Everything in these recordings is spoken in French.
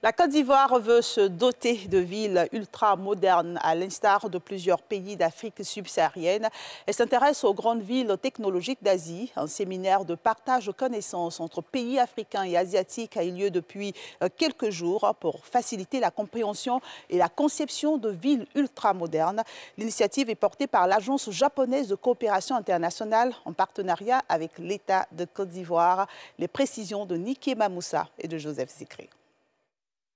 La Côte d'Ivoire veut se doter de villes ultra-modernes, à l'instar de plusieurs pays d'Afrique subsaharienne. Elle s'intéresse aux grandes villes technologiques d'Asie. Un séminaire de partage de connaissances entre pays africains et asiatiques a eu lieu depuis quelques jours pour faciliter la compréhension et la conception de villes ultra-modernes. L'initiative est portée par l'Agence japonaise de coopération internationale en partenariat avec l'État de Côte d'Ivoire. Les précisions de Niké Mamoussa et de Joseph Zikri.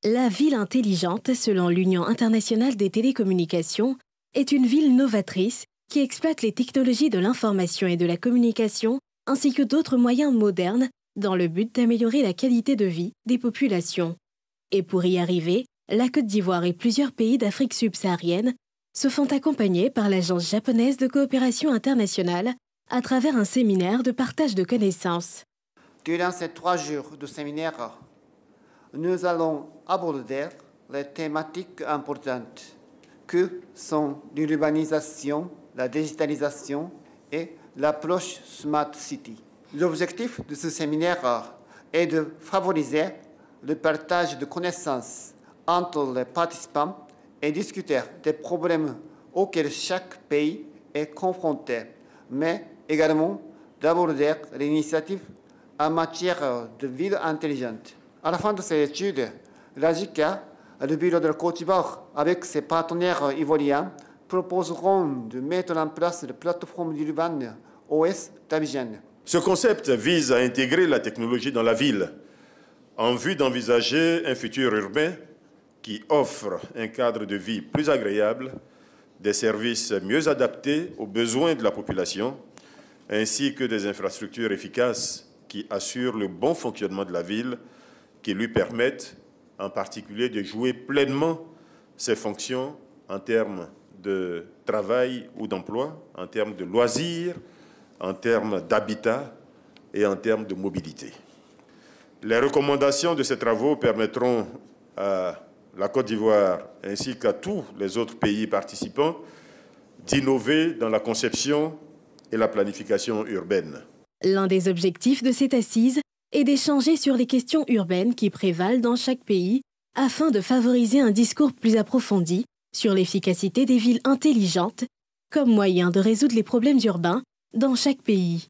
La ville intelligente, selon l'Union internationale des télécommunications, est une ville novatrice qui exploite les technologies de l'information et de la communication ainsi que d'autres moyens modernes dans le but d'améliorer la qualité de vie des populations. Et pour y arriver, la Côte d'Ivoire et plusieurs pays d'Afrique subsaharienne se font accompagner par l'Agence japonaise de coopération internationale à travers un séminaire de partage de connaissances. Durant ces 3 jours de séminaire, nous allons aborder les thématiques importantes que sont l'urbanisation, la digitalisation et l'approche Smart City. L'objectif de ce séminaire est de favoriser le partage de connaissances entre les participants et discuter des problèmes auxquels chaque pays est confronté, mais également d'aborder l'initiative en matière de villes intelligentes. À la fin de ces études, l'AJICA, le bureau de la Côte d'Ivoire, avec ses partenaires ivoiriens, proposeront de mettre en place la plateforme urbaine OS d'Abidjan. Ce concept vise à intégrer la technologie dans la ville en vue d'envisager un futur urbain qui offre un cadre de vie plus agréable, des services mieux adaptés aux besoins de la population, ainsi que des infrastructures efficaces qui assurent le bon fonctionnement de la ville, qui lui permettent en particulier de jouer pleinement ses fonctions en termes de travail ou d'emploi, en termes de loisirs, en termes d'habitat et en termes de mobilité. Les recommandations de ces travaux permettront à la Côte d'Ivoire ainsi qu'à tous les autres pays participants d'innover dans la conception et la planification urbaine. L'un des objectifs de cette assise est d'échanger sur les questions urbaines qui prévalent dans chaque pays afin de favoriser un discours plus approfondi sur l'efficacité des villes intelligentes comme moyen de résoudre les problèmes urbains dans chaque pays.